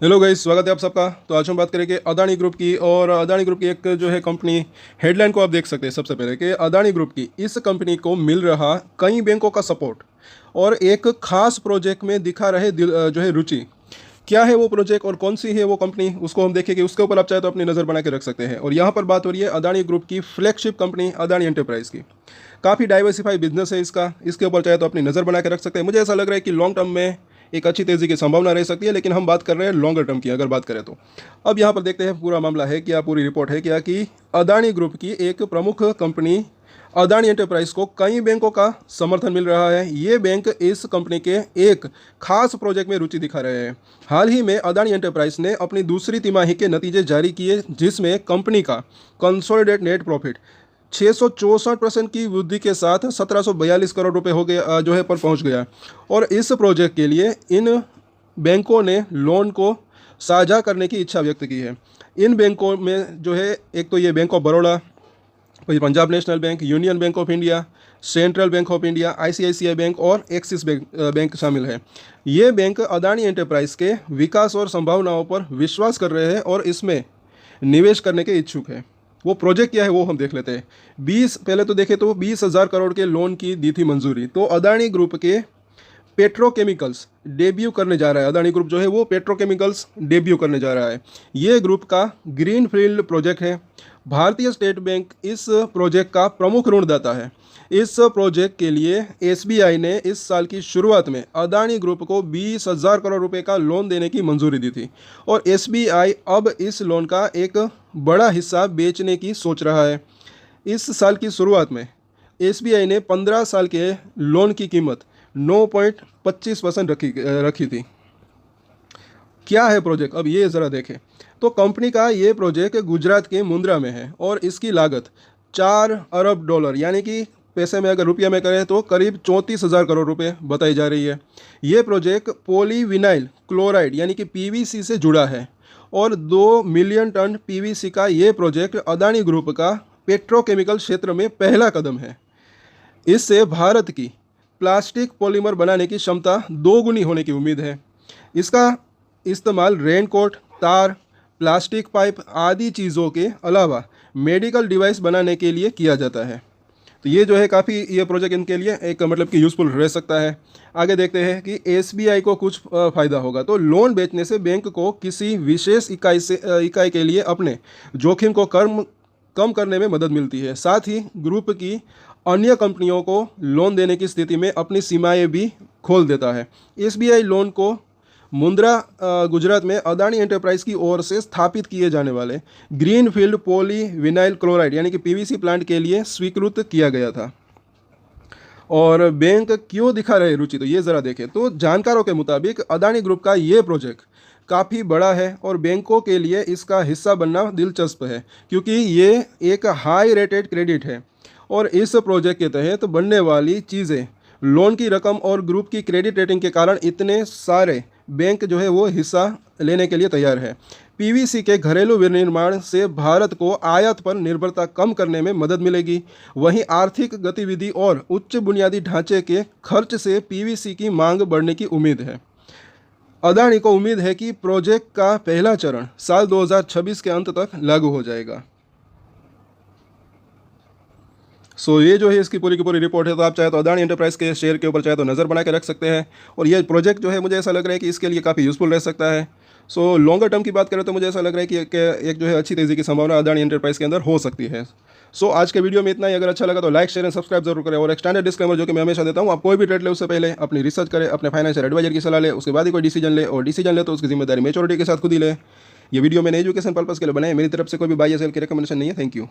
Hello guys, स्वागत है आप सबका। तो आज हम बात करेंगे अदानी ग्रुप की। और अदानी ग्रुप की एक जो है कंपनी हेडलाइन को आप देख सकते हैं सबसे पहले कि अदानी ग्रुप की इस कंपनी को मिल रहा कई बैंकों का सपोर्ट और एक खास प्रोजेक्ट में दिखा रहे जो है रुचि। क्या है वो प्रोजेक्ट और कौन सी है वो कंपनी, उसको हम देखेंगे। उसके ऊपर आप चाहे तो अपनी नज़र बना के रख सकते हैं। और यहाँ पर बात हो रही है अदानी ग्रुप की फ्लैगशिप कंपनी अदानी एंटरप्राइज की। काफ़ी डाइवर्सिफाई बिजनेस है इसका, इसके ऊपर चाहे तो अपनी नज़र बना के रख सकते हैं। मुझे ऐसा लग रहा है कि लॉन्ग टर्म में एक अच्छी तेज़ी की संभावना रह सकती है, लेकिन हम बात कर रहे हैं लॉन्गर टर्म की अगर बात करें तो। अब यहाँ पर देखते हैं पूरा मामला है क्या, पूरी रिपोर्ट है क्या कि अदानी ग्रुप की एक प्रमुख कंपनी अदानी एंटरप्राइज को कई बैंकों का समर्थन मिल रहा है। ये बैंक इस कंपनी के एक खास प्रोजेक्ट में रुचि दिखा रहे हैं। हाल ही में अदानी एंटरप्राइज ने अपनी दूसरी तिमाही के नतीजे जारी किए, जिसमें कंपनी का कंसोलिडेट नेट प्रॉफिट 664% की वृद्धि के साथ 1742 करोड़ रुपए हो गया जो है पर पहुंच गया। और इस प्रोजेक्ट के लिए इन बैंकों ने लोन को साझा करने की इच्छा व्यक्त की है। इन बैंकों में जो है एक तो ये बैंक ऑफ बड़ौदा, फिर Punjab national bank, union bank of India, central bank of India, ICICI bank और एक्सिस बैंक शामिल है। ये बैंक अदानी एंटरप्राइज के विकास और संभावनाओं पर विश्वास कर रहे हैं और इसमें निवेश करने के इच्छुक है। वो प्रोजेक्ट क्या है वो हम देख लेते हैं। पहले तो देखें तो 20,000 करोड़ के लोन की दी थी मंजूरी। तो अदानी ग्रुप के पेट्रोकेमिकल्स डेब्यू करने जा रहा है। अदानी ग्रुप जो है वो पेट्रोकेमिकल्स डेब्यू करने जा रहा है। ये ग्रुप का ग्रीन फील्ड प्रोजेक्ट है। भारतीय स्टेट बैंक इस प्रोजेक्ट का प्रमुख ऋणदाता है। इस प्रोजेक्ट के लिए एसबीआई ने इस साल की शुरुआत में अदानी ग्रुप को 20,000 करोड़ रुपए का लोन देने की मंजूरी दी थी। और एसबीआई अब इस लोन का एक बड़ा हिस्सा बेचने की सोच रहा है। इस साल की शुरुआत में एसबीआई ने 15 साल के लोन की कीमत 9.25% रखी थी। क्या है प्रोजेक्ट, अब ये ज़रा देखें। तो कंपनी का ये प्रोजेक्ट गुजरात के मुंद्रा में है और इसकी लागत 4 अरब डॉलर यानी कि पैसे में अगर रुपया में करें तो करीब 34,000 करोड़ रुपए बताई जा रही है। ये प्रोजेक्ट पॉलीविनाइल क्लोराइड यानी कि पीवीसी से जुड़ा है और 2 मिलियन टन पीवीसी का ये प्रोजेक्ट अदानी ग्रुप का पेट्रोकेमिकल क्षेत्र में पहला कदम है। इससे भारत की प्लास्टिक पॉलीमर बनाने की क्षमता 2 गुनी होने की उम्मीद है। इसका इस्तेमाल रेनकोट, तार, प्लास्टिक पाइप आदि चीज़ों के अलावा मेडिकल डिवाइस बनाने के लिए किया जाता है। तो ये जो है काफ़ी ये प्रोजेक्ट इनके लिए एक मतलब कि यूज़फुल रह सकता है। आगे देखते हैं कि एसबीआई को कुछ फ़ायदा होगा। तो लोन बेचने से बैंक को किसी विशेष इकाई के लिए अपने जोखिम को कम करने में मदद मिलती है। साथ ही ग्रुप की अन्य कंपनियों को लोन देने की स्थिति में अपनी सीमाएं भी खोल देता है। एसबीआई लोन को मुंद्रा गुजरात में अदानी एंटरप्राइज की ओर से स्थापित किए जाने वाले green field poly vinyl chloride यानी कि पीवीसी प्लांट के लिए स्वीकृत किया गया था। और बैंक क्यों दिखा रहे रुचि, तो ये ज़रा देखें। तो जानकारों के मुताबिक अदानी ग्रुप का ये प्रोजेक्ट काफ़ी बड़ा है और बैंकों के लिए इसका हिस्सा बनना दिलचस्प है, क्योंकि ये एक हाई रेटेड क्रेडिट है। और इस प्रोजेक्ट के तहत बनने वाली चीज़ें, लोन की रकम और ग्रुप की क्रेडिट रेटिंग के कारण इतने सारे बैंक जो है वो हिस्सा लेने के लिए तैयार है। पीवीसी के घरेलू विनिर्माण से भारत को आयात पर निर्भरता कम करने में मदद मिलेगी। वहीं आर्थिक गतिविधि और उच्च बुनियादी ढांचे के खर्च से पीवीसी की मांग बढ़ने की उम्मीद है। अदानी को उम्मीद है कि प्रोजेक्ट का पहला चरण साल 2026 के अंत तक लागू हो जाएगा। ये जो है इसकी पूरी की पूरी रिपोर्ट है। तो आप चाहे तो अदानी एंटरप्राइज के शेयर के ऊपर चाहे तो नज़र बना के रख सकते हैं। और ये प्रोजेक्ट जो है मुझे ऐसा लग रहा है कि इसके लिए काफ़ी यूज़फुल रह सकता है। लॉन्गर टर्म की बात करें तो मुझे ऐसा लग रहा है कि एक जो है अच्छी तेज़ी की संभावना अदानी एंटरप्राइज के अंदर हो सकती है। आज के वीडियो में इतना ही। अगर अच्छा लगा तो लाइक, शेयर एंड सब्सक्राइब जरूर करें। और एक स्टैंडर्ड डिस्क्लेमर जो कि मैं हमेशा देता हूँ, आप कोई भी ट्रेड ले उससे पहले अपनी रिसर्च करें, अपने फाइनेंशियल एडवाइजर की सलाह ले, उसके बाद ही कोई डिसीजन ले। और डिसीजन ले तो उसकी जिम्मेदारी मेच्योरिटी के साथ खुद ही ले। ये वीडियो मैंने एजुकेशन पर्पस के लिए बनाए, मेरी तरफ से कोई भी बाय या सेल की रिकमेंडेशन नहीं है। Thank you.